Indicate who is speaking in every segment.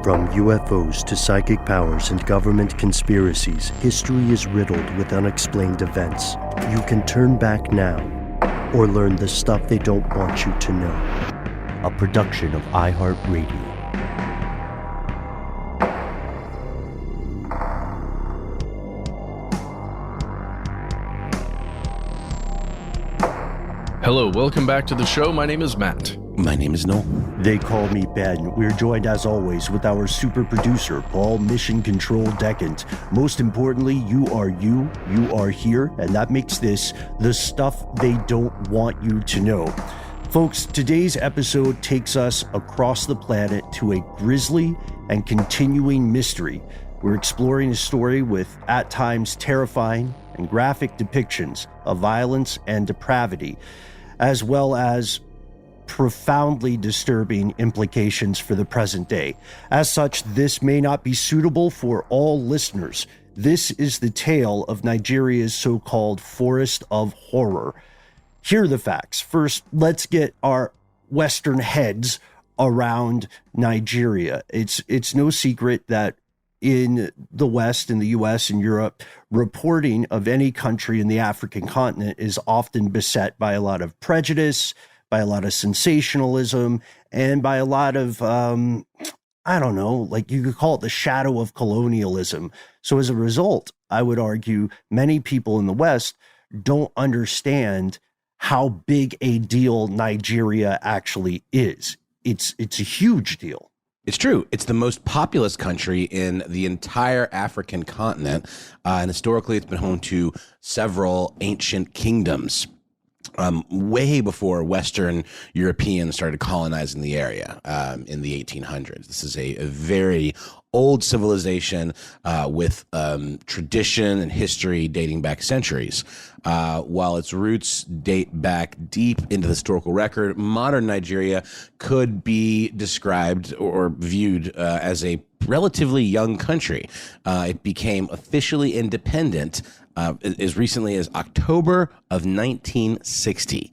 Speaker 1: From UFOs to psychic powers and government conspiracies, history is riddled with unexplained events. You can turn back now or learn the stuff they don't want you to know. A production of iHeartRadio.
Speaker 2: Hello, welcome back to the show. My name is Matt.
Speaker 3: My name is Noel.
Speaker 1: They call me Ben. We're joined as always with our super producer, Paul Mission Control Decant. Most importantly, you are here, and that makes this the stuff they don't want you to know. Folks, today's episode takes us across the planet to a grisly and continuing mystery. We're exploring a story with, at times, terrifying and graphic depictions of violence and depravity, as well as profoundly disturbing implications for the present day. As such, this may not be suitable for all listeners. This is the tale of Nigeria's so-called Forest of Horror. Here are the facts. First, let's get our Western heads around Nigeria. It's no secret that in the West, in the US and Europe, reporting of any country in the African continent is often beset by a lot of prejudice, by a lot of sensationalism, and by a lot of, like you could call it the shadow of colonialism. So as a result, I would argue many people in the West don't understand how big a deal Nigeria actually is. It's a huge deal.
Speaker 3: It's true. It's the most populous country in the entire African continent. And historically, it's been home to several ancient kingdoms. Way before Western Europeans started colonizing the area in the 1800s. This is a very old civilization with tradition and history dating back centuries. While its roots date back deep into the historical record, modern Nigeria could be described or viewed as a relatively young country. It became officially independent as recently as October of 1960.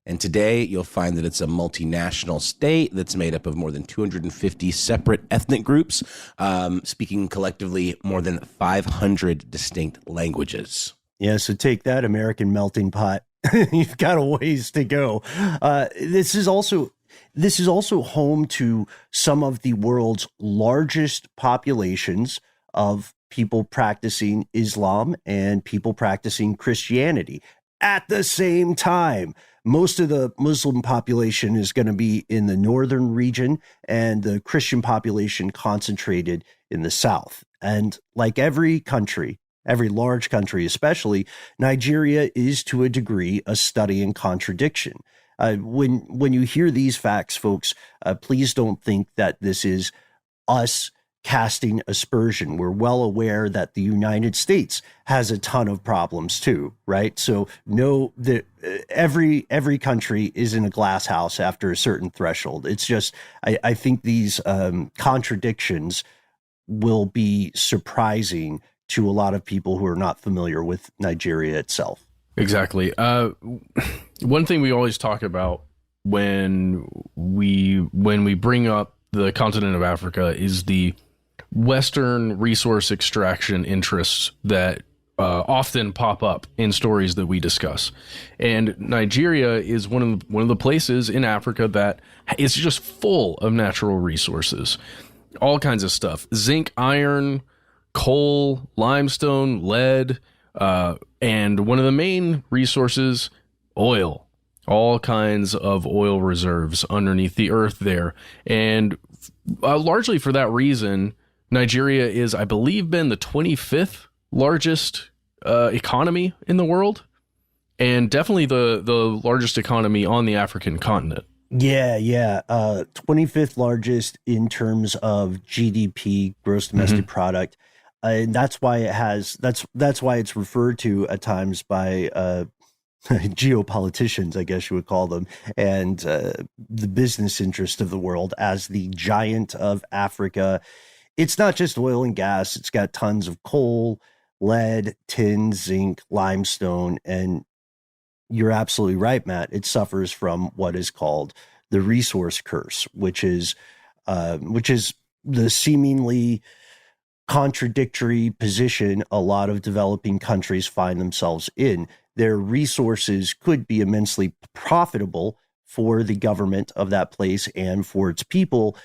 Speaker 3: And today you'll find that it's a multinational state that's made up of more than 250 separate ethnic groups, speaking collectively more than 500 distinct languages.
Speaker 1: Yeah, so take that, American melting pot. You've got a ways to go. This is also home to some of the world's largest populations of people practicing Islam and people practicing Christianity at the same time. Most of the Muslim population is going to be in the northern region and the Christian population concentrated in the south. And like every country, every large country especially, Nigeria is to a degree a study in contradiction. When you hear these facts, folks, please don't think that this is us casting aspersion. We're well aware that the United States has a ton of problems too, right? So no, every country is in a glass house after a certain threshold. It's just, I think these contradictions will be surprising to a lot of people who are not familiar with Nigeria itself.
Speaker 2: Exactly. One thing we always talk about when we bring up the continent of Africa is the Western resource extraction interests that often pop up in stories that we discuss. And Nigeria is one of the places in Africa that is just full of natural resources, all kinds of stuff: zinc, iron, coal, limestone, lead, and one of the main resources, oil. All kinds of oil reserves underneath the earth there. And largely for that reason, Nigeria is, I believe, been the 25th largest economy in the world, and definitely the largest economy on the African continent.
Speaker 1: Yeah. 25th largest in terms of GDP, gross domestic product. And that's why that's why it's referred to at times by geopoliticians, I guess you would call them, and the business interest of the world as the giant of Africa. It's not just oil and gas. It's got tons of coal, lead, tin, zinc, limestone, and you're absolutely right, Matt. It suffers from what is called the resource curse, which is the seemingly contradictory position a lot of developing countries find themselves in. Their resources could be immensely profitable for the government of that place and for its people,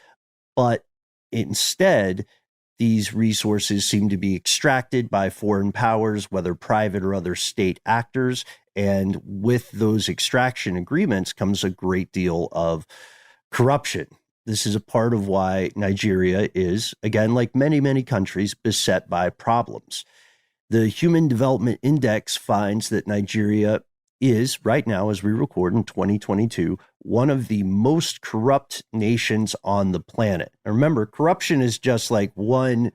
Speaker 1: but instead, these resources seem to be extracted by foreign powers, whether private or other state actors. And with those extraction agreements comes a great deal of corruption. This is a part of why Nigeria is, again, like many, many countries, beset by problems. The Human Development Index finds that Nigeria is, right now, as we record in 2022, one of the most corrupt nations on the planet. And remember, corruption is just like one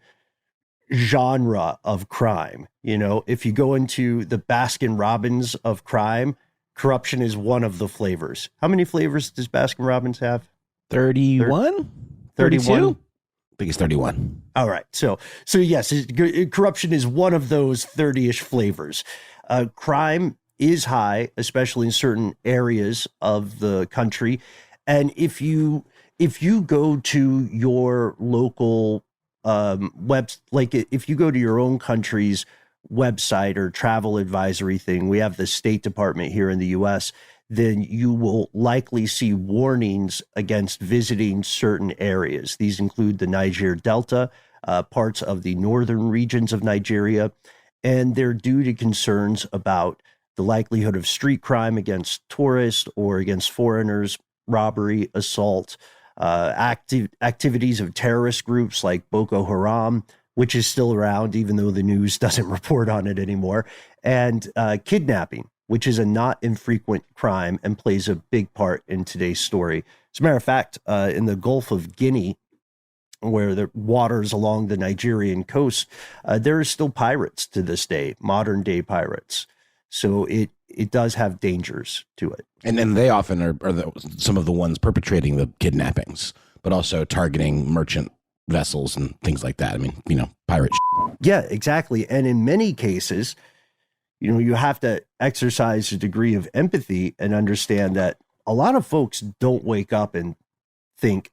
Speaker 1: genre of crime. You know, if you go into the Baskin Robbins of crime, corruption is one of the flavors. How many flavors does Baskin Robbins have?
Speaker 3: 31?
Speaker 1: 31?
Speaker 3: I think it's 31.
Speaker 1: All right. So yes, corruption is one of those 30-ish flavors. Crime is high, especially in certain areas of the country. And if you go to your local if you go to your own country's website or travel advisory thing, we have the State Department here in the US, then you will likely see warnings against visiting certain areas. These include the Niger Delta, parts of the northern regions of Nigeria, and they're due to concerns about the likelihood of street crime against tourists or against foreigners, robbery, assault, activities of terrorist groups like Boko Haram, which is still around, even though the news doesn't report on it anymore, and kidnapping, which is a not infrequent crime and plays a big part in today's story. As a matter of fact, in the Gulf of Guinea, where the waters along the Nigerian coast, there are still pirates to this day, modern day pirates. So it does have dangers to it.
Speaker 3: And then they often are some of the ones perpetrating the kidnappings, but also targeting merchant vessels and things like that. I mean, pirate shit.
Speaker 1: Yeah, exactly. And in many cases, you have to exercise a degree of empathy and understand that a lot of folks don't wake up and think,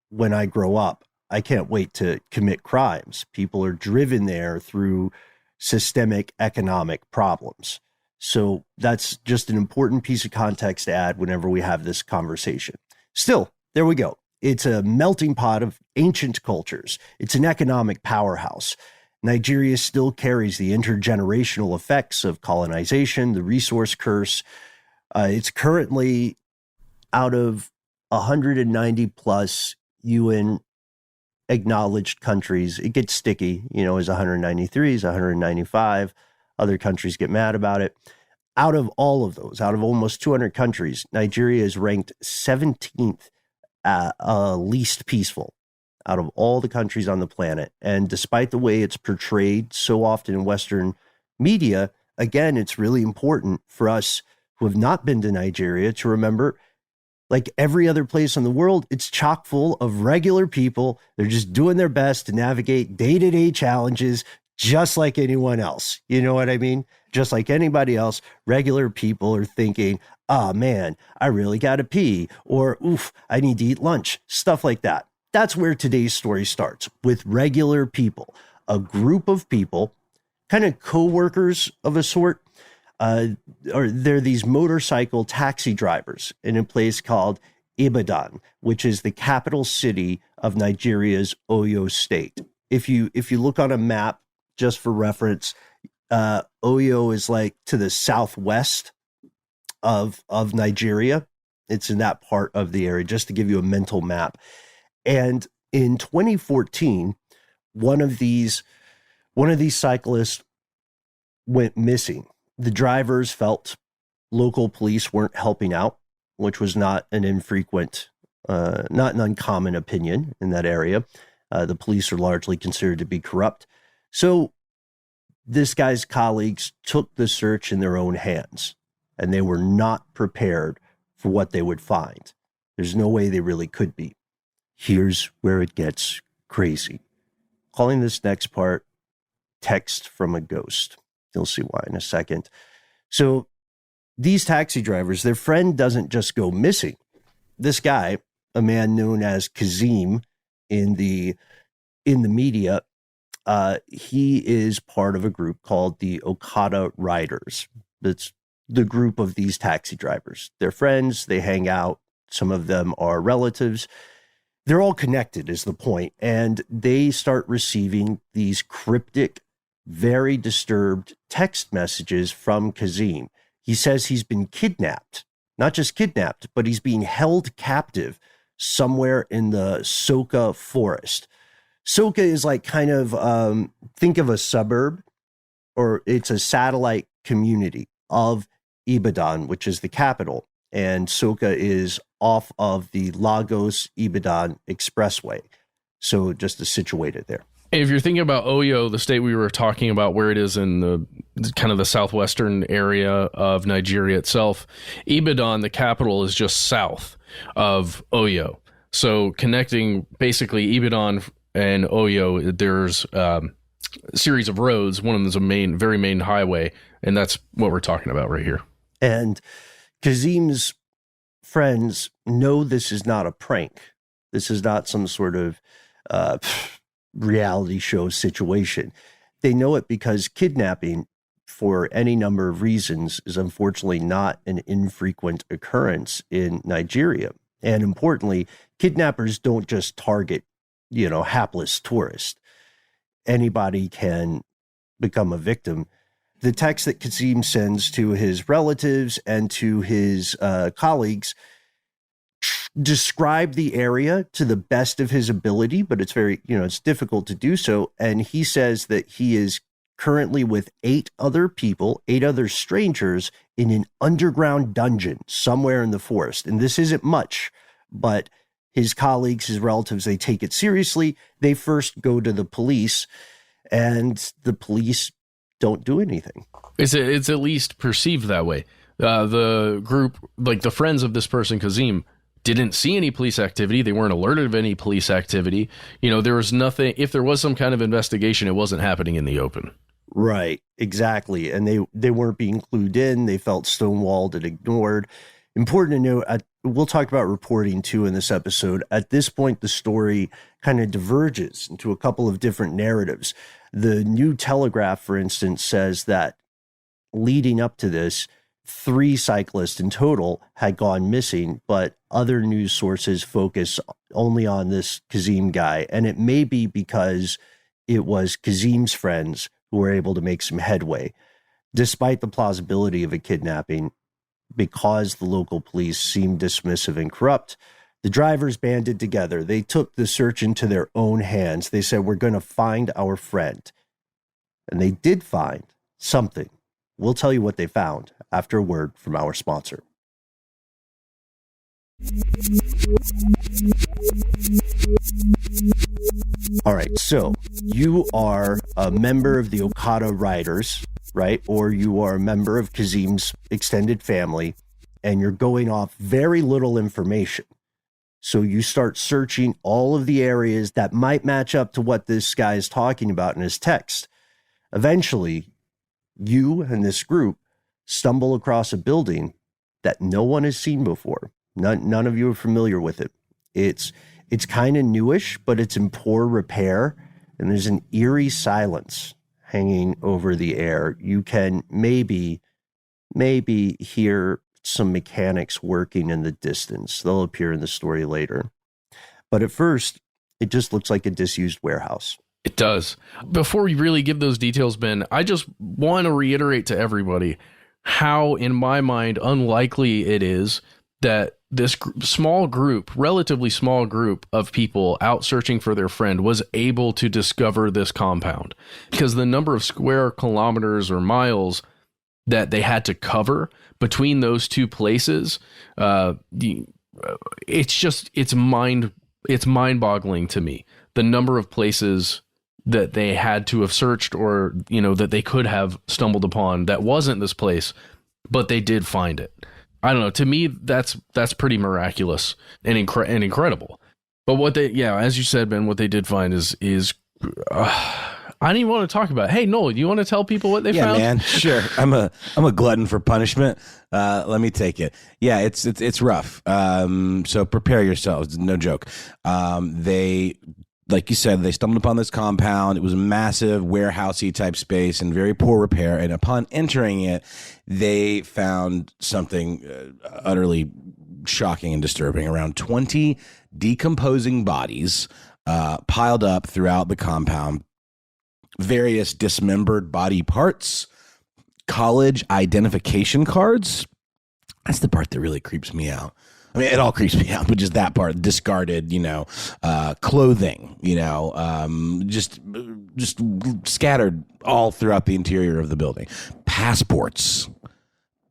Speaker 1: when I grow up, I can't wait to commit crimes. People are driven there through systemic economic problems. So that's just an important piece of context to add whenever we have this conversation. Still, there we go. It's a melting pot of ancient cultures. It's an economic powerhouse. Nigeria still carries the intergenerational effects of colonization, the resource curse. It's currently out of 190 plus UN acknowledged countries. It gets sticky, as 193, as 195. Other countries get mad about it. Out of all of those, out of almost 200 countries, Nigeria is ranked 17th least peaceful out of all the countries on the planet. And despite the way it's portrayed so often in Western media, again, it's really important for us who have not been to Nigeria to remember, like every other place in the world, it's chock full of regular people. They're just doing their best to navigate day-to-day challenges, just like anyone else. You know what I mean? Just like anybody else, regular people are thinking, oh man, I really got to pee, or oof, I need to eat lunch, stuff like that. That's where today's story starts, with regular people, a group of people, kind of co-workers of a sort, or they're these motorcycle taxi drivers in a place called Ibadan, which is the capital city of Nigeria's Oyo state. If you look on a map, just for reference, Oyo is like to the southwest of Nigeria. It's in that part of the area, just to give you a mental map. And in 2014, one of these cyclists went missing. The drivers felt local police weren't helping out, which was not an infrequent, not an uncommon opinion in that area. The police are largely considered to be corrupt. So this guy's colleagues took the search in their own hands, and they were not prepared for what they would find. There's no way they really could be. Here's where it gets crazy. Calling this next part Text from a Ghost. You'll see why in a second. So these taxi drivers, their friend doesn't just go missing. This guy, a man known as Kazim in the in the media. He is part of a group called the Okada Riders. That's the group of these taxi drivers. They're friends. They hang out. Some of them are relatives. They're all connected is the point. And they start receiving these cryptic, very disturbed text messages from Kazim. He says he's been kidnapped, not just kidnapped, but he's being held captive somewhere in the Soka forest. Soka is like kind of, think of a suburb, or it's a satellite community of Ibadan, which is the capital. And Soka is off of the Lagos-Ibadan Expressway. So just to situate it there.
Speaker 2: If you're thinking about Oyo, the state we were talking about, where it is in the kind of the southwestern area of Nigeria itself, Ibadan, the capital, is just south of Oyo. So connecting basically Ibadan and Oyo, there's a series of roads. One of them is a very main highway, and that's what we're talking about right here.
Speaker 1: And Kazim's friends know this is not a prank. This is not some sort of reality show situation. They know it because kidnapping, for any number of reasons, is unfortunately not an infrequent occurrence in Nigeria. And importantly, kidnappers don't just target, hapless tourists. Anybody can become a victim. The text that Kazim sends to his relatives and to his colleagues describe the area to the best of his ability, but it's very, it's difficult to do so. And he says that he is currently with 8 other people, 8 other strangers in an underground dungeon somewhere in the forest. And this isn't much, but his colleagues, his relatives, they take it seriously. They first go to the police, and the police don't do anything.
Speaker 2: It's at least perceived that way. The group, like the friends of this person, Kazim, didn't see any police activity. They weren't alerted of any police activity. There was nothing. If there was some kind of investigation, it wasn't happening in the open.
Speaker 1: Right, exactly. And they weren't being clued in. They felt stonewalled and ignored. Important to note, we'll talk about reporting too in this episode. At this point, the story kind of diverges into a couple of different narratives. The New Telegraph, for instance, says that leading up to this, 3 cyclists in total had gone missing, but other news sources focus only on this Kazim guy. And it may be because it was Kazim's friends who were able to make some headway. Despite the plausibility of a kidnapping, because the local police seemed dismissive and corrupt, the drivers banded together. They took the search into their own hands. They said, we're going to find our friend. And they did find something. We'll tell you what they found after a word from our sponsor. All right, so you are a member of the Okada Riders, right? Or you are a member of Kazim's extended family, and you're going off very little information. So you start searching all of the areas that might match up to what this guy is talking about in his text. Eventually, you and this group stumble across a building that no one has seen before. None of you are familiar with it. It's kind of newish, but it's in poor repair, and there's an eerie silence hanging over the air. You can maybe hear some mechanics working in the distance. They'll appear in the story later. But at first, it just looks like a disused warehouse.
Speaker 2: It does. Before we really give those details, Ben, I just want to reiterate to everybody how, in my mind, unlikely it is that this relatively small group of people out searching for their friend was able to discover this compound, because the number of square kilometers or miles that they had to cover between those two places, it's mind-boggling to me, the number of places that they had to have searched, or that they could have stumbled upon that wasn't this place, but they did find it. I don't know. To me, that's pretty miraculous and incredible. But as you said, Ben, what they did find is I don't even want to talk about it. Hey, Noel, you want to tell people what they found?
Speaker 3: Yeah, man, sure. I'm a glutton for punishment. Let me take it. Yeah, it's rough. So prepare yourselves. No joke. They like you said, they stumbled upon this compound. It was a massive warehousey type space in very poor repair. And upon entering it, they found something utterly shocking and disturbing. Around 20 decomposing bodies piled up throughout the compound, various dismembered body parts, college identification cards. That's the part that really creeps me out. I mean, it all creeps me out, but just that part, discarded, clothing, just scattered all throughout the interior of the building. Passports,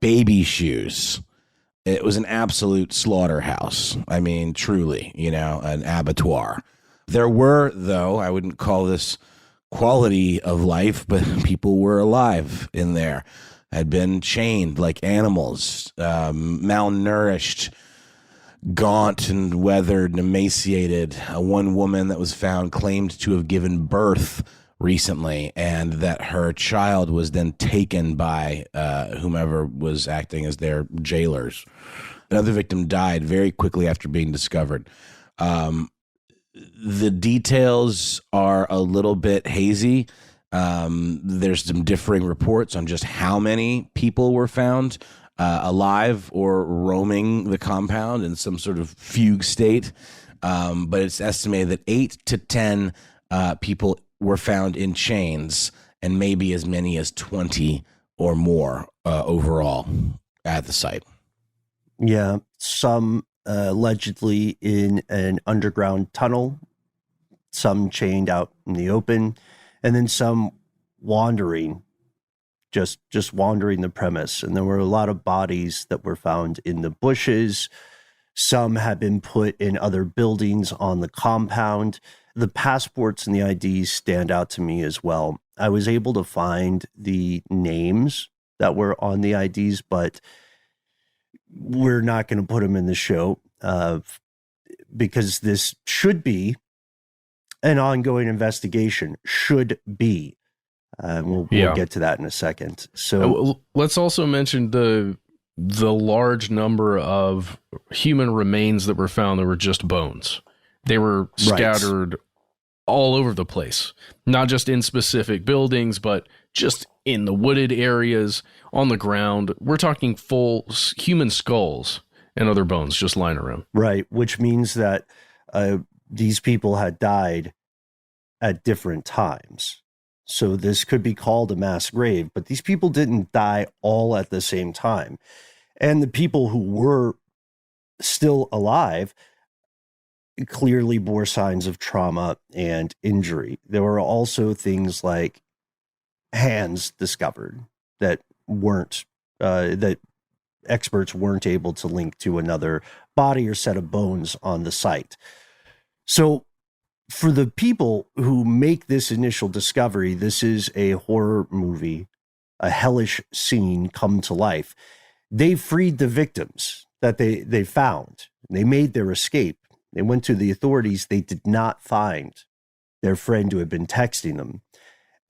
Speaker 3: baby shoes. It was an absolute slaughterhouse. I mean, truly, an abattoir. There were, though, I wouldn't call this quality of life, but people were alive in there, had been chained like animals, malnourished, gaunt and weathered and emaciated. One woman that was found claimed to have given birth recently, and that her child was then taken by whomever was acting as their jailers. Another victim died very quickly after being discovered. The details are a little bit hazy. There's some differing reports on just how many people were found alive or roaming the compound in some sort of fugue state. But it's estimated that 8 to 10 people were found in chains, and maybe as many as 20 or more overall at the site.
Speaker 1: Yeah, some allegedly in an underground tunnel, some chained out in the open, and then some wandering, just wandering the premise. And there were a lot of bodies that were found in the bushes. Some had been put in other buildings on the compound. The passports and the IDs stand out to me as well. I was able to find the names that were on the IDs, but we're not going to put them in the show because this should be an ongoing investigation. Should be. We'll get to that in a second. So
Speaker 2: let's also mention the large number of human remains that were found that were just bones. They were scattered all over the place, not just in specific buildings, but just in the wooded areas, on the ground. We're talking full human skulls and other bones just lying around.
Speaker 1: Right, which means that these people had died at different times. So this could be called a mass grave, but these people didn't die all at the same time. And the people who were still alive clearly bore signs of trauma and injury. There were also things like hands discovered that weren't, that experts weren't able to link to another body or set of bones on the site. So for the people who make this initial discovery, this is a horror movie, a hellish scene come to life. They freed the victims that they found. They made their escape. They went to the authorities. They did not find their friend who had been texting them.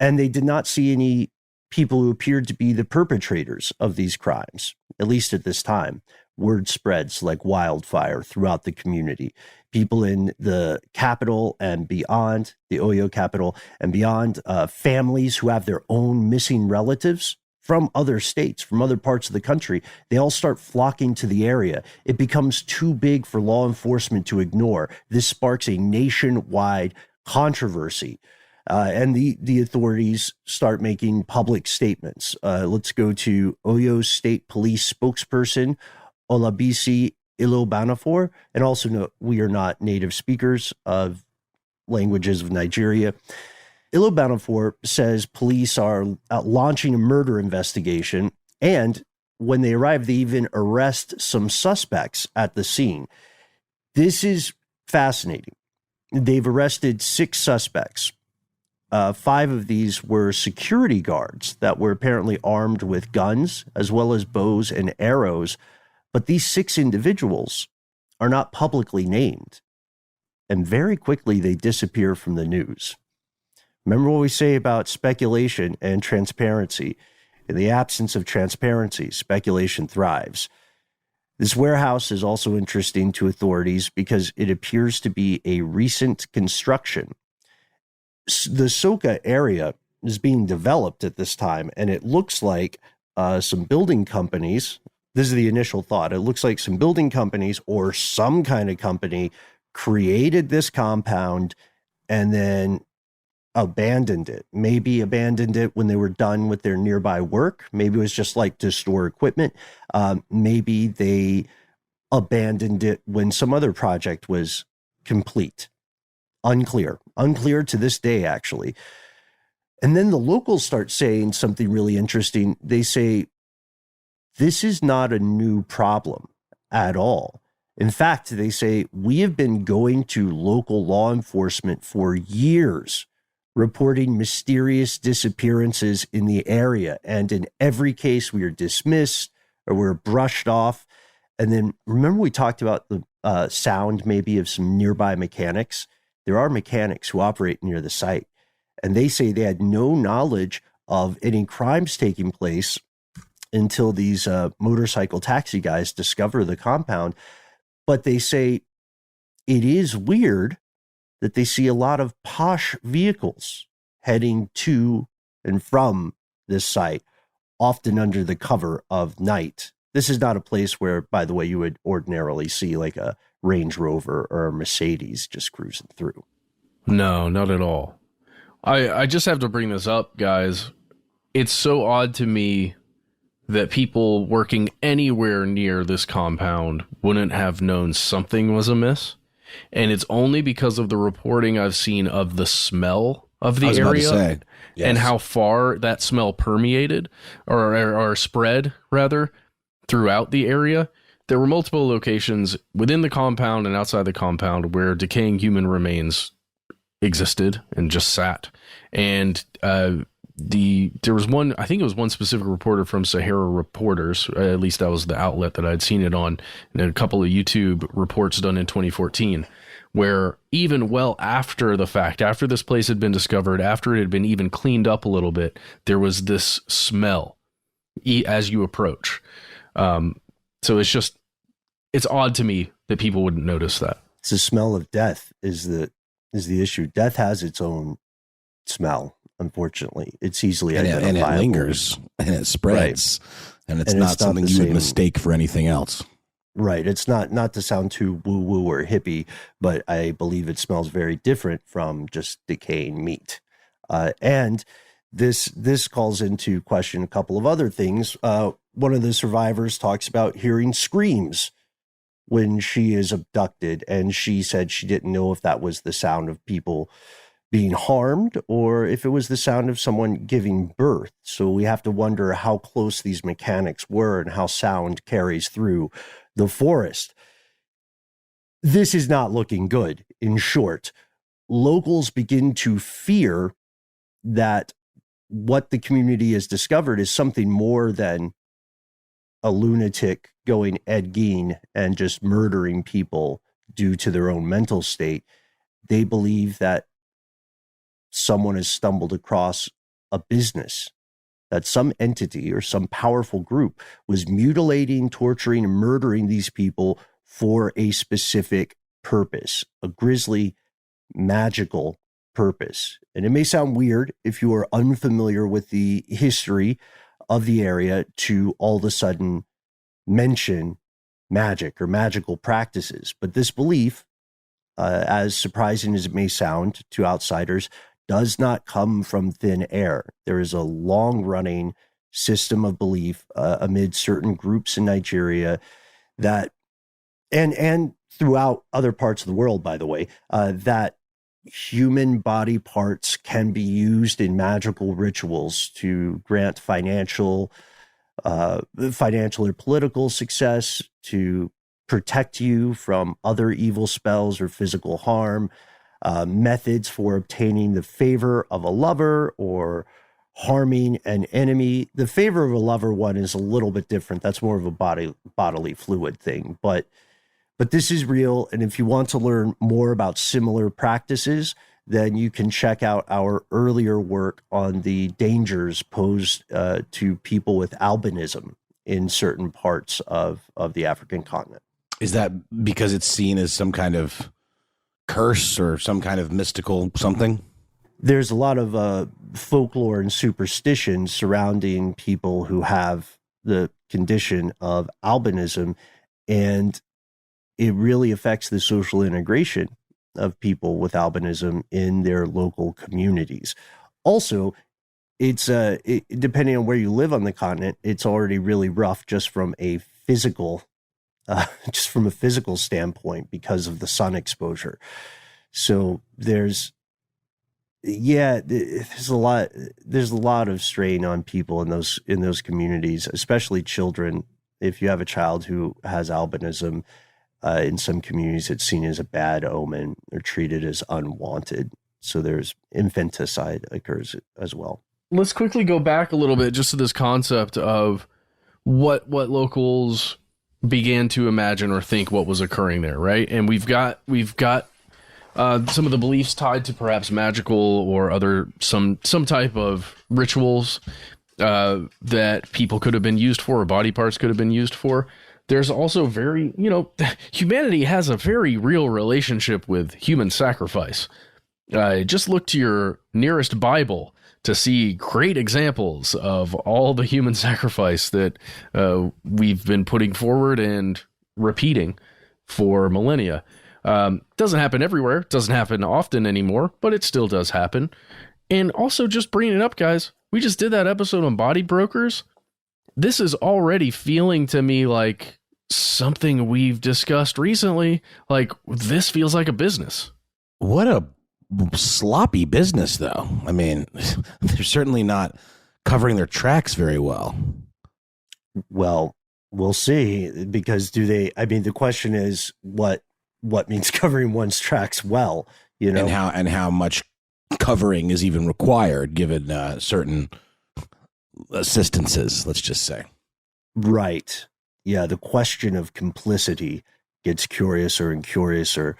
Speaker 1: And they did not see any people who appeared to be the perpetrators of these crimes, at least at this time. Word spreads like wildfire throughout the community. People in the capital and beyond, the Oyo capital and beyond, families who have their own missing relatives from other states, from other parts of the country, they all start flocking to the area. It becomes too big for law enforcement to ignore. This sparks a nationwide controversy. And the authorities start making public statements. Let's go to Oyo State Police spokesperson, Olabisi Ilobanafor. And also note, we are not native speakers of languages of Nigeria. Ilobanafor says police are launching a murder investigation. And when they arrive, they even arrest some suspects at the scene. This is fascinating. They've arrested 6 suspects. 5 of these were security guards that were apparently armed with guns as well as bows and arrows. But these 6 individuals are not publicly named. And very quickly, they disappear from the news. Remember what we say about speculation and transparency. In the absence of transparency, speculation thrives. This warehouse is also interesting to authorities because it appears to be a recent construction. The Soka area is being developed at this time, and it looks like some building companies, this is the initial thought, it looks like some building companies or some kind of company created this compound and then abandoned it. Maybe abandoned it when they were done with their nearby work. Maybe it was just like to store equipment. Maybe they abandoned it when some other project was complete. Unclear to this day, actually. And then the locals start saying something really interesting. They say, this is not a new problem at all. In fact, they say, we have been going to local law enforcement for years, reporting mysterious disappearances in the area. And in every case, we are dismissed or we're brushed off. And then remember we talked about the sound maybe of some nearby mechanics. There are mechanics who operate near the site. And they say they had no knowledge of any crimes taking place until these motorcycle taxi guys discover the compound. But they say it is weird that they see a lot of posh vehicles heading to and from this site, often under the cover of night. This is not a place where, by the way, you would ordinarily see like a Range Rover or a Mercedes just cruising through.
Speaker 2: No, not at all. I just have to bring this up, guys. It's so odd to me that people working anywhere near this compound wouldn't have known something was amiss. And it's only because of the reporting I've seen of the smell of the area and how far that smell permeated or spread, rather, throughout the area. There were multiple locations within the compound and outside the compound where decaying human remains existed and just sat. And there was one, I think it was one specific reporter from Sahara Reporters, at least that was the outlet that I'd seen it on, and a couple of YouTube reports done in 2014, where even well after the fact, after this place had been discovered, after it had been even cleaned up a little bit, there was this smell as you approach. So it's odd to me that people wouldn't notice that.
Speaker 1: It's the smell of death is the issue. Death has its own smell. Unfortunately, it's easily identifiable.
Speaker 3: And it lingers and it spreads, right. And not something you would mistake for anything else.
Speaker 1: Right. It's not to sound too woo-woo or hippie, but I believe it smells very different from just decaying meat. And this calls into question a couple of other things. One of the survivors talks about hearing screams when she is abducted, and she said she didn't know if that was the sound of people being harmed or if it was the sound of someone giving birth. So we have to wonder how close these mechanics were and how sound carries through the forest. This is not looking good. In short, locals begin to fear that what the community has discovered is something more than a lunatic going Ed Gein and just murdering people due to their own mental state. They believe that someone has stumbled across a business, that some entity or some powerful group was mutilating, torturing, and murdering these people for a specific purpose, a grisly, magical purpose. And it may sound weird if you are unfamiliar with the history of the area to all of a sudden mention magic or magical practices. But this belief, as surprising as it may sound to outsiders, does not come from thin air. There is a long-running system of belief amid certain groups in Nigeria that, and throughout other parts of the world, by the way, that human body parts can be used in magical rituals to grant financial or political success, to protect you from other evil spells or physical harm, methods for obtaining the favor of a lover or harming an enemy. The favor of a lover one is a little bit different. That's more of a bodily fluid thing, but this is real. And if you want to learn more about similar practices, then you can check out our earlier work on the dangers posed to people with albinism in certain parts of the African continent.
Speaker 3: Is that because it's seen as some kind of curse or some kind of mystical something?
Speaker 1: There's a lot of folklore and superstition surrounding people who have the condition of albinism, and it really affects the social integration of people with albinism in their local communities. Also, it's depending on where you live on the continent, it's already really rough just from a physical standpoint because of the sun exposure. So there's a lot of strain on people in those communities, especially children. If you have a child who has albinism, in some communities it's seen as a bad omen or treated as unwanted. So there's infanticide occurs as well.
Speaker 2: Let's quickly go back a little bit just to this concept of what locals began to imagine or think what was occurring there, right? And we've got some of the beliefs tied to perhaps magical or other some type of rituals that people could have been used for, or body parts could have been used for. There's also humanity has a very real relationship with human sacrifice. Just look to your nearest Bible to see great examples of all the human sacrifice that we've been putting forward and repeating for millennia. Doesn't happen everywhere, doesn't happen often anymore, but it still does happen. And also, just bringing it up, guys, we just did that episode on body brokers. This is already feeling to me like something we've discussed recently. Like, this feels like a business.
Speaker 3: What a sloppy business, though. I mean, they're certainly not covering their tracks very well.
Speaker 1: Well, we'll see, because the question is what means covering one's tracks well,
Speaker 3: and how much covering is even required given certain assistances, let's just say.
Speaker 1: Right. Yeah, the question of complicity gets curiouser and curiouser.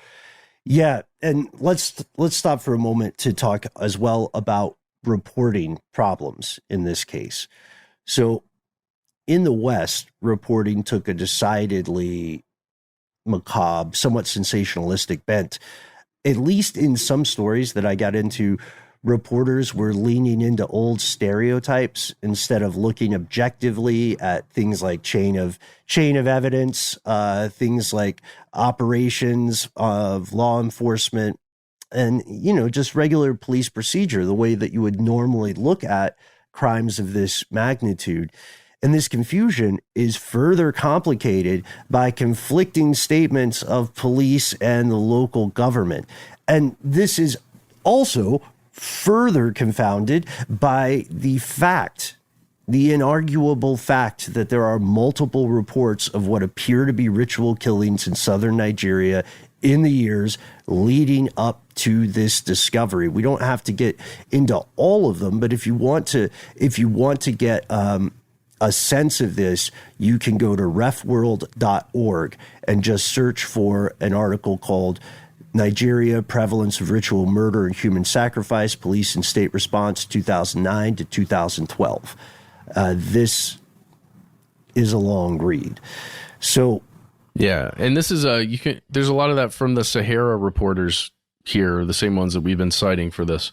Speaker 1: Yeah, and let's stop for a moment to talk as well about reporting problems in this case. So in the West, reporting took a decidedly macabre, somewhat sensationalistic bent. At least in some stories that I got into, reporters were leaning into old stereotypes instead of looking objectively at things like chain of evidence, things like operations of law enforcement, and just regular police procedure, the way that you would normally look at crimes of this magnitude. And this confusion is further complicated by conflicting statements of police and the local government. And this is also further confounded by the inarguable fact that there are multiple reports of what appear to be ritual killings in southern Nigeria in the years leading up to this discovery. We don't have to get into all of them, but if you want to get a sense of this, you can go to refworld.org and just search for an article called Nigeria, Prevalence of Ritual Murder and Human Sacrifice, Police and State Response 2009 to 2012. This is a long read. So,
Speaker 2: yeah, and this is there's a lot of that from the Sahara reporters here, the same ones that we've been citing for this.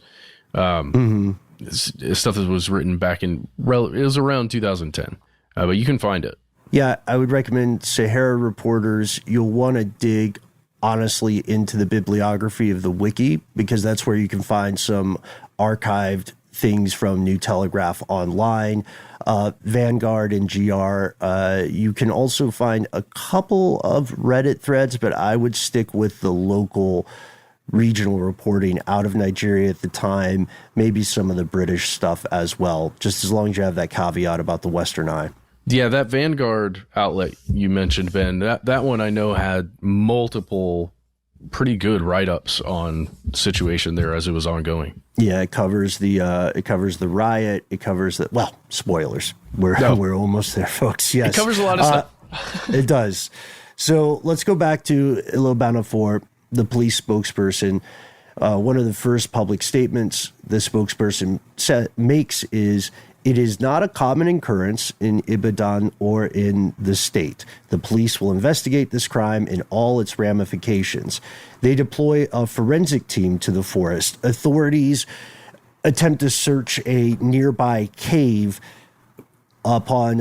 Speaker 2: Stuff that was written back it was around 2010, but you can find it.
Speaker 1: Yeah, I would recommend Sahara reporters. You'll want to dig honestly into the bibliography of the wiki, because that's where you can find some archived things from New Telegraph Online, Vanguard, and GR. You can also find a couple of Reddit threads, but I would stick with the local regional reporting out of Nigeria at the time, maybe some of the British stuff as well, just as long as you have that caveat about the Western eye.
Speaker 2: Yeah, that Vanguard outlet you mentioned, Ben, that one I know had multiple pretty good write-ups on the situation there as it was ongoing.
Speaker 1: Yeah, it covers the riot. It covers spoilers. We're almost there, folks. Yes,
Speaker 2: it covers a lot of stuff.
Speaker 1: It does. So let's go back to Ilobana 4, the police spokesperson. One of the first public statements the spokesperson makes is, It is not a common occurrence in Ibadan or in the state. The police will investigate this crime in all its ramifications. They deploy a forensic team to the forest. Authorities attempt to search a nearby cave upon,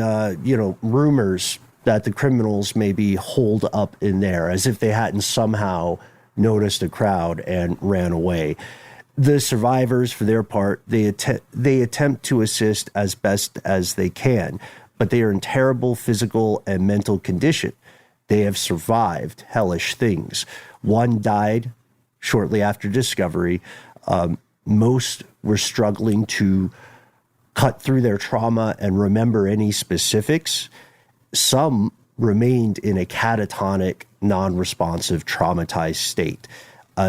Speaker 1: rumors that the criminals may be holed up in there, as if they hadn't somehow noticed a crowd and ran away. The survivors, for their part, they attempt to assist as best as they can, but they are in terrible physical and mental condition. They have survived hellish things. One died shortly after discovery. Most were struggling to cut through their trauma and remember any specifics. Some remained in a catatonic, non-responsive, traumatized state.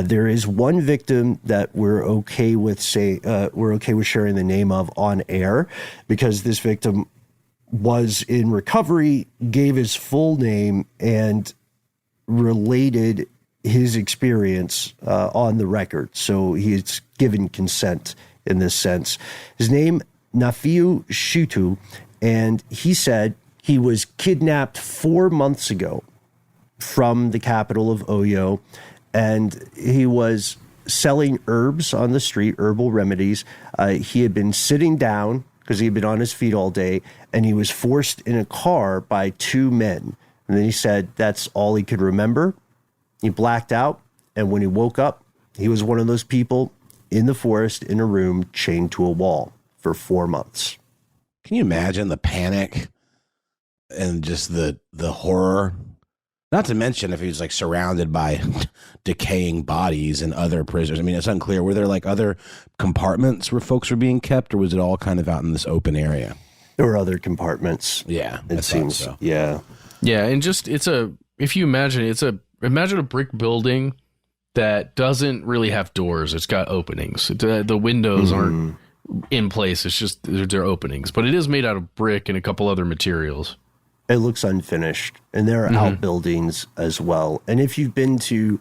Speaker 1: There is one victim that we're okay with sharing the name of on air, because this victim was in recovery, gave his full name, and related his experience on the record. So he's given consent in this sense. His name, Nafiu Shutu, and he said he was kidnapped 4 months ago from the capital of Oyo, and he was selling herbs on the street, herbal remedies. He had been sitting down because he had been on his feet all day, and he was forced in a car by two men. And then he said that's all he could remember. He blacked out, and when he woke up, he was one of those people in the forest in a room chained to a wall for 4 months.
Speaker 3: Can you imagine the panic and just the horror? Not to mention if he was like surrounded by decaying bodies and other prisoners. I mean, it's unclear. Were there like other compartments where folks were being kept, or was it all kind of out in this open area?
Speaker 1: There were other compartments.
Speaker 3: Yeah,
Speaker 1: it seems so. Yeah.
Speaker 2: Yeah, and just if you imagine imagine a brick building that doesn't really have doors. It's got openings. The windows aren't in place. It's just they're openings, but it is made out of brick and a couple other materials.
Speaker 1: It looks unfinished, and there are outbuildings as well. And if you've been to,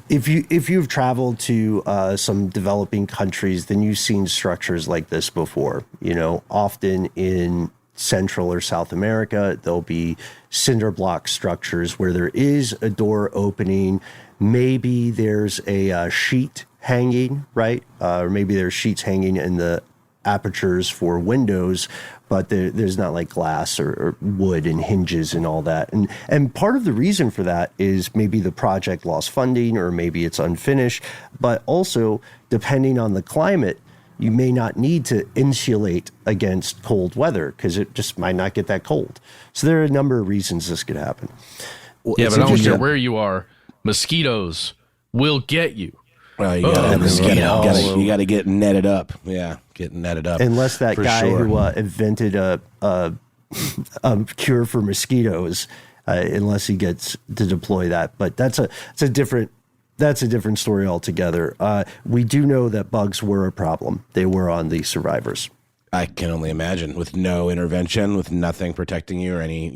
Speaker 1: if you've traveled to some developing countries, then you've seen structures like this before. You know, often in Central or South America, there'll be cinder block structures where there is a door opening. Maybe there's a sheet hanging, right? Or maybe there's sheets hanging in the apertures for windows, but there's not like glass or wood and hinges and all that. And part of the reason for that is maybe the project lost funding, or maybe it's unfinished, but also depending on the climate, you may not need to insulate against cold weather because it just might not get that cold. So there are a number of reasons this could happen.
Speaker 2: Well, yeah, but I don't care where you are, mosquitoes will get you.
Speaker 3: Well, you got to get netted up. Yeah, get netted up.
Speaker 1: Unless that guy who invented a cure for mosquitoes, unless he gets to deploy that. But that's a different story altogether. We do know that bugs were a problem. They were on the survivors.
Speaker 3: I can only imagine, with no intervention, with nothing protecting you or any,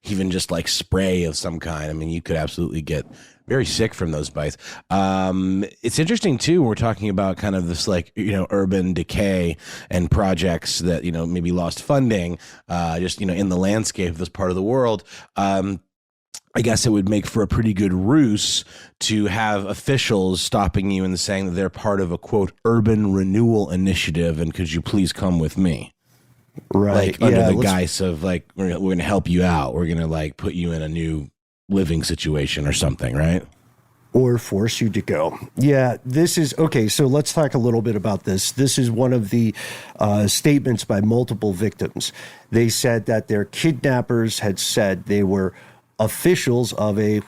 Speaker 3: even just like spray of some kind. I mean, you could absolutely get very sick from those bites. It's interesting too. We're talking about kind of this urban decay and projects that, maybe lost funding, in the landscape of this part of the world. I guess it would make for a pretty good ruse to have officials stopping you and saying that they're part of a quote urban renewal initiative. And could you please come with me?
Speaker 1: Right.
Speaker 3: Under the guise of we're going to help you out. We're going to put you in a new living situation or something, right?
Speaker 1: Or force you to go. Yeah, this is okay. So let's talk a little bit about this. This is one of the statements by multiple victims. They said that their kidnappers had said they were officials of a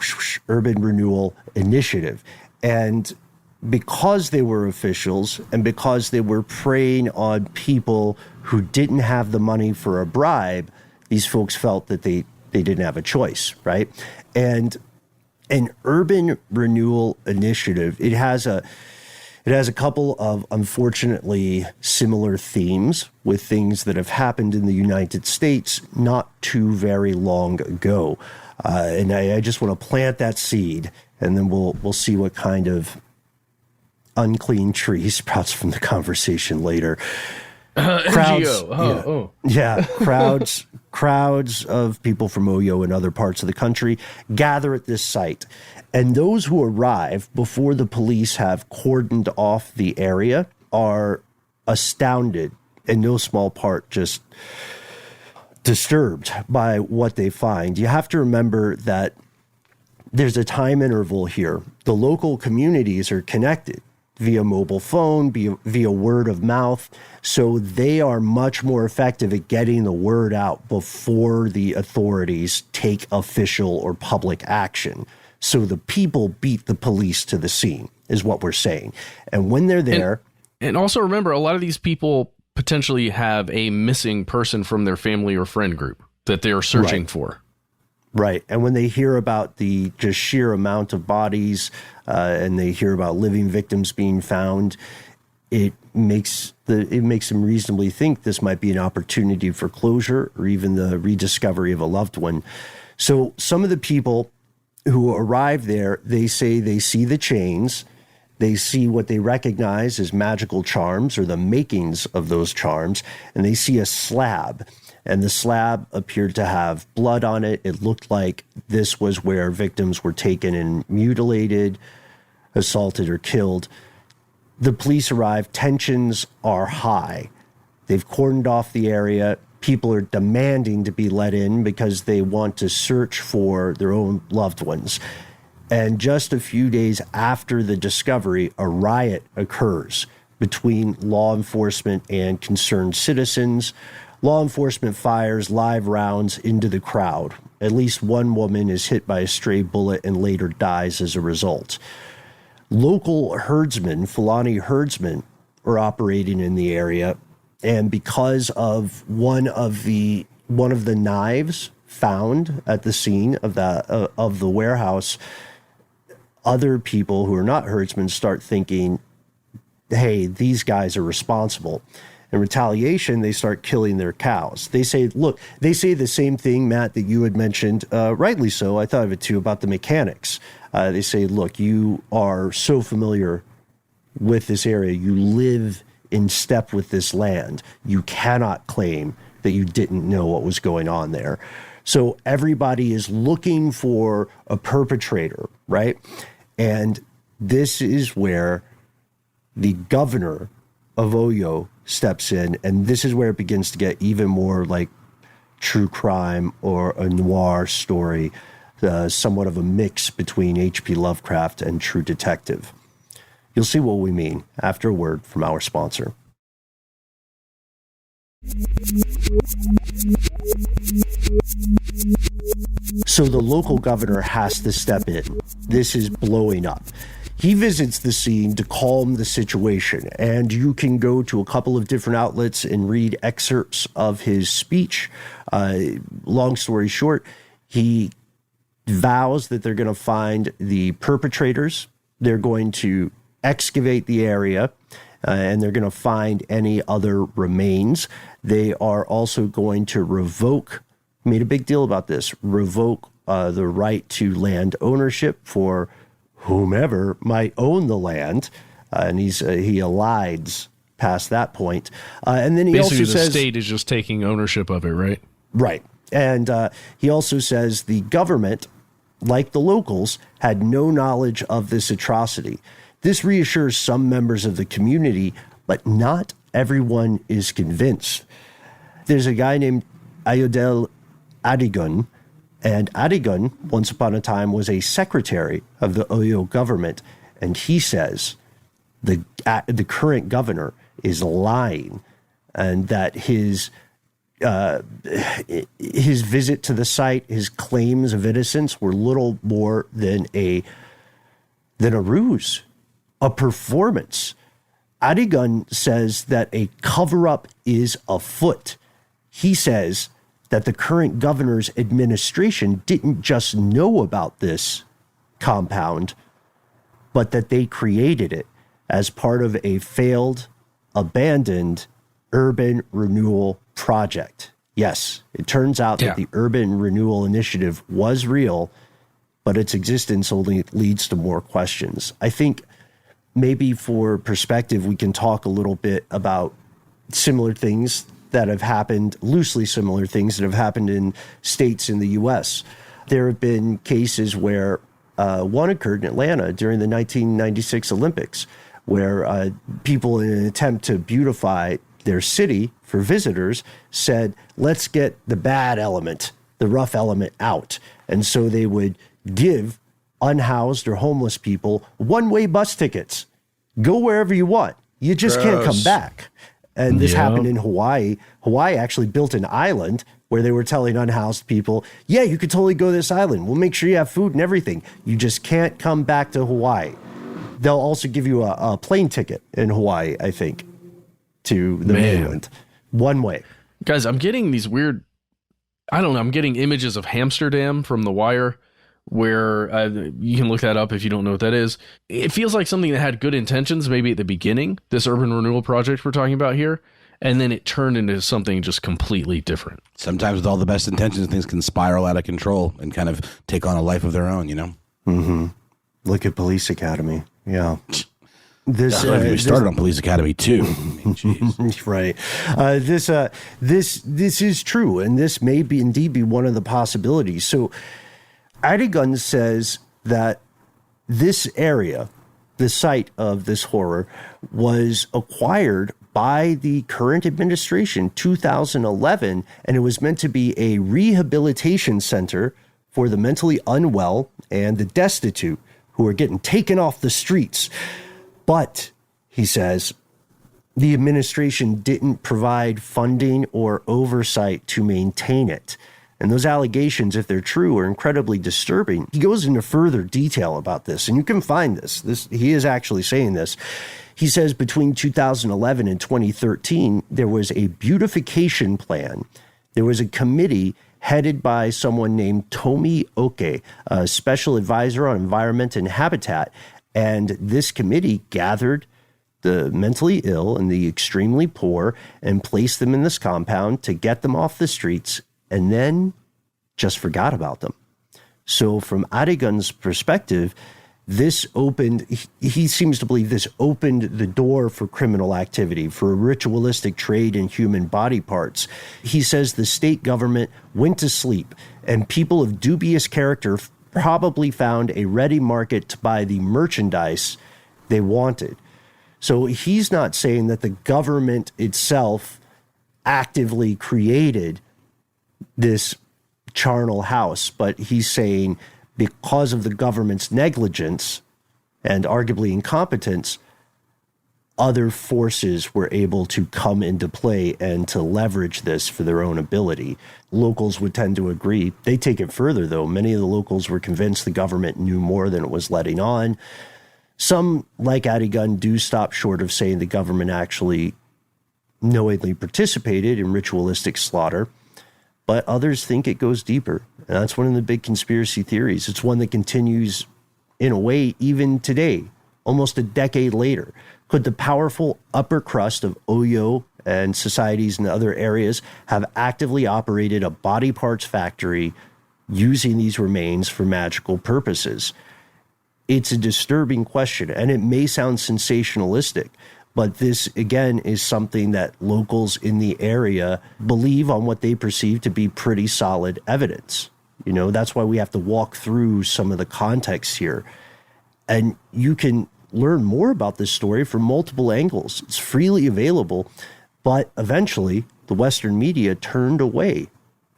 Speaker 1: urban renewal initiative. And because they were officials and because they were preying on people who didn't have the money for a bribe, these folks felt that they didn't have a choice, right? And an urban renewal initiative, it has a couple of unfortunately similar themes with things that have happened in the United States not too very long ago. And I just want to plant that seed, and then we'll see what kind of unclean tree sprouts from the conversation later. Crowds,
Speaker 2: NGO.
Speaker 1: crowds of people from Oyo and other parts of the country gather at this site. And those who arrive before the police have cordoned off the area are astounded, in no small part just disturbed by what they find. You have to remember that there's a time interval here. The local communities are connected via mobile phone, via word of mouth. So they are much more effective at getting the word out before the authorities take official or public action. So the people beat the police to the scene, is what we're saying. And when they're there...
Speaker 2: And also remember, a lot of these people potentially have a missing person from their family or friend group that they are searching for.
Speaker 1: Right. And when they hear about the just sheer amount of bodies and they hear about living victims being found, it makes them reasonably think this might be an opportunity for closure or even the rediscovery of a loved one. So some of the people who arrive there, they say they see the chains, they see what they recognize as magical charms or the makings of those charms, and they see a slab. And the slab appeared to have blood on it. It looked like this was where victims were taken and mutilated, assaulted, or killed. The police arrive. Tensions are high. They've cordoned off the area. People are demanding to be let in because they want to search for their own loved ones. And just a few days after the discovery, a riot occurs between law enforcement and concerned citizens. Law enforcement fires live rounds into the crowd. At least one woman is hit by a stray bullet and later dies as a result. Local herdsmen, Fulani herdsmen, are operating in the area, and because of one of the knives found at the scene of the warehouse, other people who are not herdsmen start thinking, hey, these guys are responsible. In retaliation, they start killing their cows. They say the same thing, Matt, that you had mentioned, rightly so. I thought of it too, about the mechanics. They say, look, you are so familiar with this area. You live in step with this land. You cannot claim that you didn't know what was going on there. So everybody is looking for a perpetrator, right? And this is where the governor of Oyo steps in, and this is where it begins to get even more like true crime or a noir story, somewhat of a mix between H.P. Lovecraft and True Detective. You'll see what we mean after a word from our sponsor. So the local governor has to step in. This is blowing up. He visits the scene to calm the situation, and you can go to a couple of different outlets and read excerpts of his speech. Long story short, he vows that they're going to find the perpetrators. They're going to excavate the area, and they're going to find any other remains. They are also going to revoke, made a big deal about this, revoke the right to land ownership for whomever might own the land, and he elides past that point. And then he
Speaker 2: basically
Speaker 1: also says
Speaker 2: the state is just taking ownership of it, right?
Speaker 1: Right. And he also says the government, like the locals, had no knowledge of this atrocity. This reassures some members of the community, but not everyone is convinced. There's a guy named Ayodele Adigun, and Adigun, once upon a time, was a secretary of the Oyo government, and he says the current governor is lying, and that his visit to the site, his claims of innocence, were little more than a ruse, a performance. Adigun says that a cover-up is afoot. He says that the current governor's administration didn't just know about this compound, but that they created it as part of a failed, abandoned urban renewal project. Yes, it turns out that the urban renewal initiative was real, but its existence only leads to more questions. I think maybe for perspective, we can talk a little bit about similar things that have happened, loosely similar things that have happened in states in the U.S. There have been cases where one occurred in Atlanta during the 1996 Olympics, where people, in an attempt to beautify their city for visitors, said, let's get the bad element, the rough element out. And so they would give unhoused or homeless people one-way bus tickets. Go wherever you want. You just can't come back. And this happened in Hawaii. Hawaii actually built an island where they were telling unhoused people, yeah, you could totally go to this island. We'll make sure you have food and everything. You just can't come back to Hawaii. They'll also give you a plane ticket in Hawaii, I think, to the mainland. One way.
Speaker 2: Guys, I'm getting these weird, I'm getting images of Amsterdam from The Wire, where you can look that up if you don't know what that is. It feels like something that had good intentions maybe at the beginning, this urban renewal project we're talking about here, and then it turned into something just completely different.
Speaker 3: Sometimes with all the best intentions, things can spiral out of control and kind of take on a life of their own,
Speaker 1: Mm-hmm. Look at Police Academy. Yeah.
Speaker 3: We started on Police Academy too.
Speaker 1: Right. This is true, and this may be indeed be one of the possibilities. So Adigun says that this area, the site of this horror, was acquired by the current administration, 2011, and it was meant to be a rehabilitation center for the mentally unwell and the destitute who are getting taken off the streets. But, he says, the administration didn't provide funding or oversight to maintain it. And those allegations, if they're true, are incredibly disturbing. He goes into further detail about this, and you can find this. He is actually saying this. He says between 2011 and 2013, there was a beautification plan. There was a committee headed by someone named Tomi Oke, a special advisor on environment and habitat. And this committee gathered the mentally ill and the extremely poor and placed them in this compound to get them off the streets, and then just forgot about them. So from Adigun's perspective, this opened, he seems to believe this opened the door for criminal activity, for a ritualistic trade in human body parts. He says the state government went to sleep, and people of dubious character probably found a ready market to buy the merchandise they wanted. So he's not saying that the government itself actively created this charnel house, but he's saying because of the government's negligence and arguably incompetence, other forces were able to come into play and to leverage this for their own ability. Locals would tend to agree. They take it further, though. Many of the locals were convinced the government knew more than it was letting on. Some, like Adigun, do stop short of saying the government actually knowingly participated in ritualistic slaughter, but others think it goes deeper. And that's one of the big conspiracy theories. It's one that continues in a way even today, almost a decade later. Could the powerful upper crust of Oyo and societies in other areas have actively operated a body parts factory using these remains for magical purposes? It's a disturbing question, and it may sound sensationalistic, but this, again, is something that locals in the area believe on what they perceive to be pretty solid evidence. You know, that's why we have to walk through some of the context here. And you can learn more about this story from multiple angles. It's freely available, but eventually the Western media turned away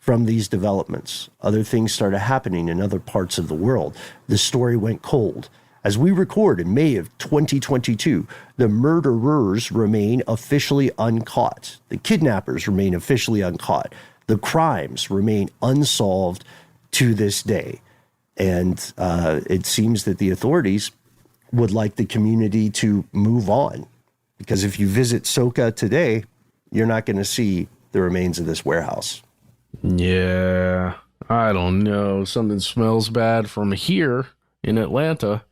Speaker 1: from these developments. Other things started happening in other parts of the world. The story went cold. As we record in May of 2022, the murderers remain officially uncaught. The kidnappers remain officially uncaught. The crimes remain unsolved to this day. And it seems that the authorities would like the community to move on. Because if you visit Soka today, you're not going to see the remains of this warehouse.
Speaker 2: Yeah, I don't know. Something smells bad from here in Atlanta,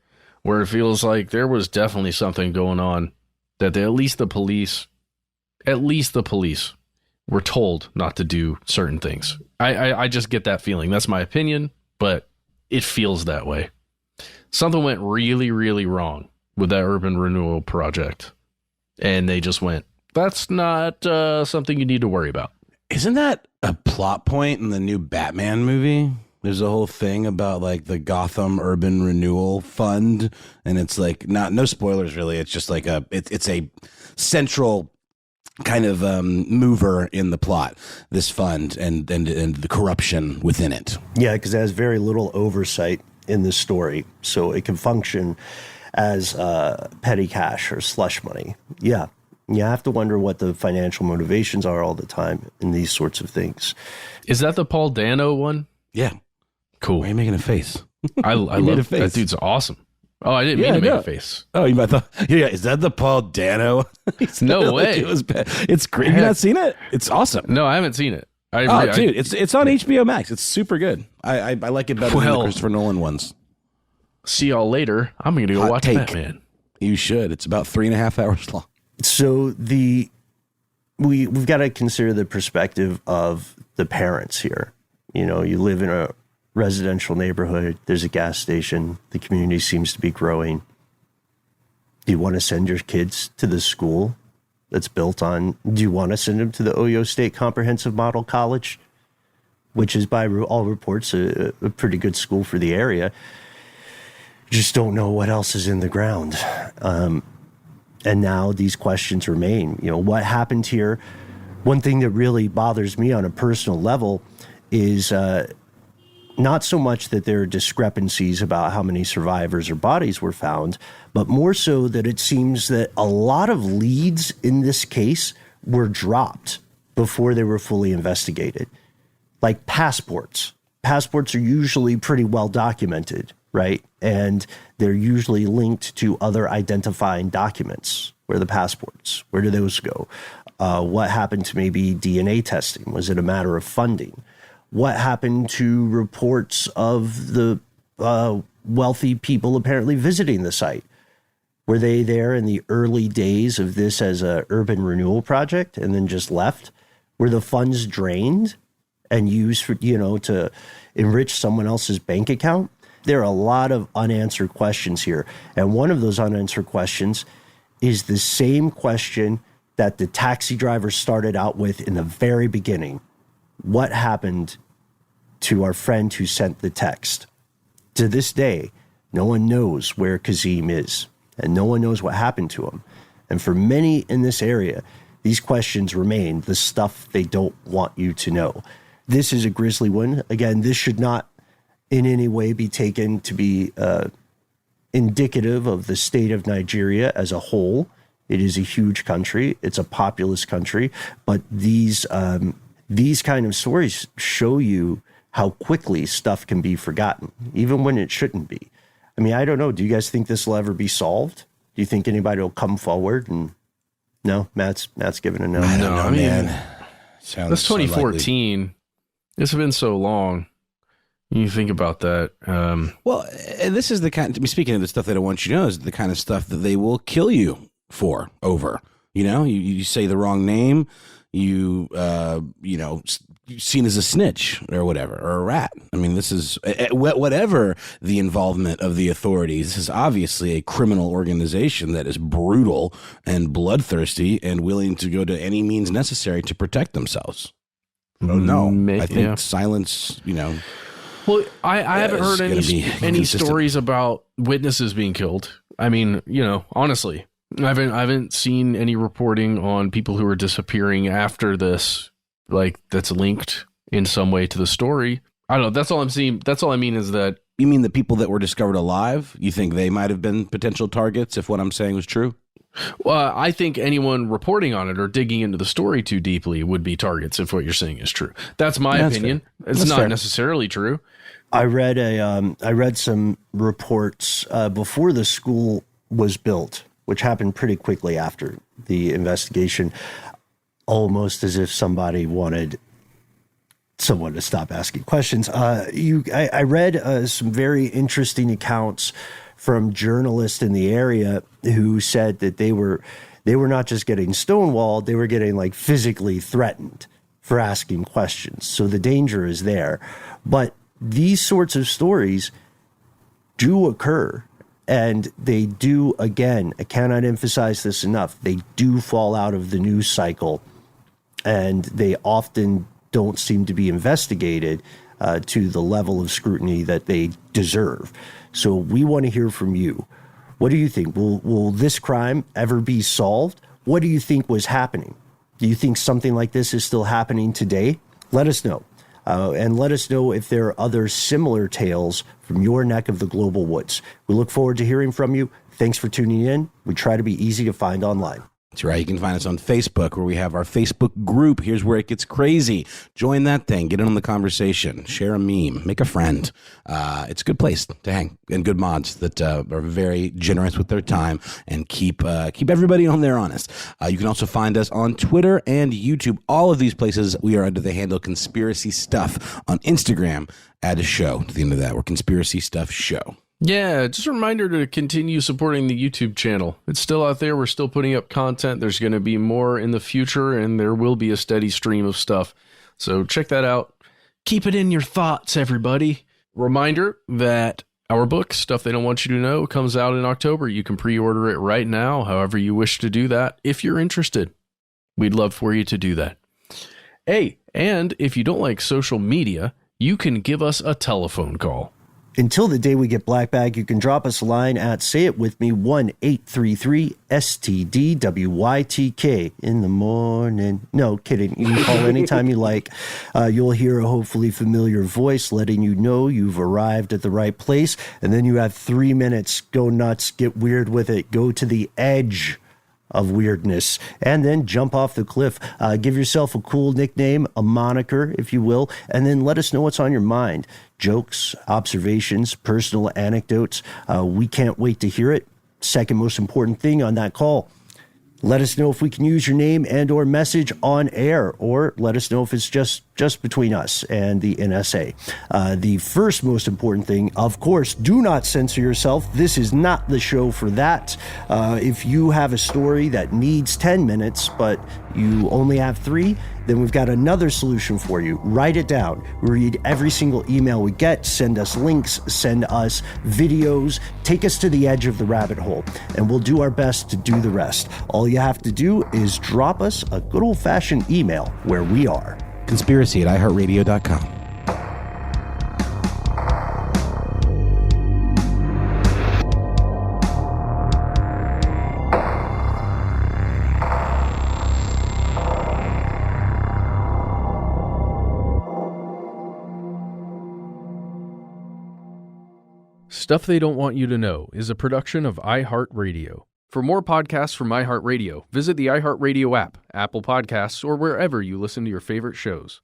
Speaker 2: where it feels like there was definitely something going on that at least the police were told not to do certain things. I just get that feeling. That's my opinion, but it feels that way. Something went really, really wrong with that urban renewal project, and they just went that's not something you need to worry about.
Speaker 3: Isn't that a plot point in the new Batman movie? There's a whole thing about like the Gotham Urban Renewal Fund, and it's like no spoilers really. It's just like it's a central kind of mover in the plot, this fund and the corruption within it.
Speaker 1: Yeah, because it has very little oversight in the story, so it can function as petty cash or slush money. Yeah, you have to wonder what the financial motivations are all the time in these sorts of things.
Speaker 2: Is that the Paul Dano one?
Speaker 3: Yeah.
Speaker 2: Cool.
Speaker 3: Why are you making a face?
Speaker 2: I love that dude's awesome. Oh, I didn't mean to make a face.
Speaker 3: Oh, you might thought, yeah, is that the Paul Dano?
Speaker 2: No way.
Speaker 3: It was bad. It's great. You not seen it? It's awesome.
Speaker 2: No, I haven't seen it.
Speaker 3: Dude, it's on HBO Max. It's super good. I like it better than the Christopher Nolan ones.
Speaker 2: See y'all later. I'm going to go watch Batman.
Speaker 3: You should. It's about 3.5 hours long.
Speaker 1: So we've got to consider the perspective of the parents here. You know, you live in a residential neighborhood. There's a gas station. The community seems to be growing. Do you want to send your kids to the school that's built on? Do you want to send them to the Oyo State Comprehensive Model College, which is by all reports a pretty good school for the area? Just don't know what else is in the ground. And now these questions remain. You know, what happened here? One thing that really bothers me on a personal level is not so much that there are discrepancies about how many survivors or bodies were found, but more so that it seems that a lot of leads in this case were dropped before they were fully investigated. Like passports. Passports are usually pretty well documented, right? And they're usually linked to other identifying documents. Where are the passports? Where do those go? What happened to maybe DNA testing? Was it a matter of funding? What happened to reports of the wealthy people apparently visiting the site? Were they there in the early days of this as a urban renewal project and then just left? Were the funds drained and used for, to enrich someone else's bank account? There are a lot of unanswered questions here. And one of those unanswered questions is the same question that the taxi driver started out with in the very beginning. What happened to our friend who sent the text? To this day, no one knows where Kazim is, and no one knows what happened to him. And for many in this area, these questions remain the stuff they don't want you to know. This is a grisly one. Again, this should not in any way be taken to be indicative of the state of Nigeria as a whole. It is a huge country. It's a populous country. But these kind of stories show you how quickly stuff can be forgotten, even when it shouldn't be. I mean, I don't know. Do you guys think this will ever be solved? Do you think anybody will come forward? And no, Matt's giving a no.
Speaker 3: I don't know, man.
Speaker 2: That's 2014. It's been so long. You think about that.
Speaker 3: Well, and this is the kind, speaking of the stuff that I want you to know, is the kind of stuff that they will kill you for over. You say the wrong name, you're seen as a snitch or whatever, or a rat. I mean, this is whatever the involvement of the authorities. This is obviously a criminal organization that is brutal and bloodthirsty and willing to go to any means necessary to protect themselves. Oh no, I think silence,
Speaker 2: Well, I haven't heard any stories about witnesses being killed. I mean, honestly, I haven't seen any reporting on people who are disappearing after this, like that's linked in some way to the story. I don't know. That's all I'm seeing. That's all I mean is that.
Speaker 3: You mean the people that were discovered alive? You think they might have been potential targets if what I'm saying was true?
Speaker 2: Well, I think anyone reporting on it or digging into the story too deeply would be targets if what you're saying is true. That's my opinion.
Speaker 3: Fair.
Speaker 2: It's
Speaker 3: That's
Speaker 2: not
Speaker 3: fair.
Speaker 2: necessarily true.
Speaker 1: I read some reports before the school was built, which happened pretty quickly after the investigation, almost as if somebody wanted someone to stop asking questions. I read some very interesting accounts from journalists in the area who said that they were not just getting stonewalled, they were getting like physically threatened for asking questions. So the danger is there. But these sorts of stories do occur. And they do, again, I cannot emphasize this enough, they do fall out of the news cycle, and they often don't seem to be investigated to the level of scrutiny that they deserve. So we want to hear from you. What do you think? Will this crime ever be solved? What do you think was happening? Do you think something like this is still happening today? Let us know. And let us know if there are other similar tales from your neck of the global woods. We look forward to hearing from you. Thanks for tuning in. We try to be easy to find online.
Speaker 3: That's right. You can find us on Facebook, where we have our Facebook group. Here's where it gets crazy. Join that thing. Get in on the conversation. Share a meme. Make a friend. It's a good place to hang, and good mods that are very generous with their time and keep everybody on there honest. You can also find us on Twitter and YouTube. All of these places, we are under the handle Conspiracy Stuff. On Instagram, add a show to the end of that. We're Conspiracy Stuff Show.
Speaker 2: Yeah, just a reminder to continue supporting the YouTube channel. It's still out there. We're still putting up content. There's going to be more in the future, and there will be a steady stream of stuff. So check that out. Keep it in your thoughts, everybody. Reminder that our book, Stuff They Don't Want You to Know, comes out in October. You can pre-order it right now, however you wish to do that, if you're interested. We'd love for you to do that. Hey, and if you don't like social media, you can give us a telephone call.
Speaker 1: Until the day we get black bag, you can drop us a line at, say it with me, 1-833-STDWYTK in the morning. No, kidding. You can call anytime you like. You'll hear a hopefully familiar voice letting you know you've arrived at the right place. And then you have 3 minutes. Go nuts. Get weird with it. Go to the edge of weirdness, and then jump off the cliff. Give yourself a cool nickname, a moniker, if you will, and then let us know what's on your mind. Jokes, observations, personal anecdotes. We can't wait to hear it. Second most important thing on that call, let us know if we can use your name and or message on air, or let us know if it's just between us and the NSA. The first most important thing, of course, do not censor yourself. This is not the show for that. If you have a story that needs 10 minutes, but you only have 3, then we've got another solution for you. Write it down. Read every single email we get. Send us links. Send us videos. Take us to the edge of the rabbit hole, and we'll do our best to do the rest. All you have to do is drop us a good old-fashioned email where we are.
Speaker 3: Conspiracy@iHeartRadio.com.
Speaker 2: Stuff They Don't Want You to Know is a production of iHeartRadio. For more podcasts from iHeartRadio, visit the iHeartRadio app, Apple Podcasts, or wherever you listen to your favorite shows.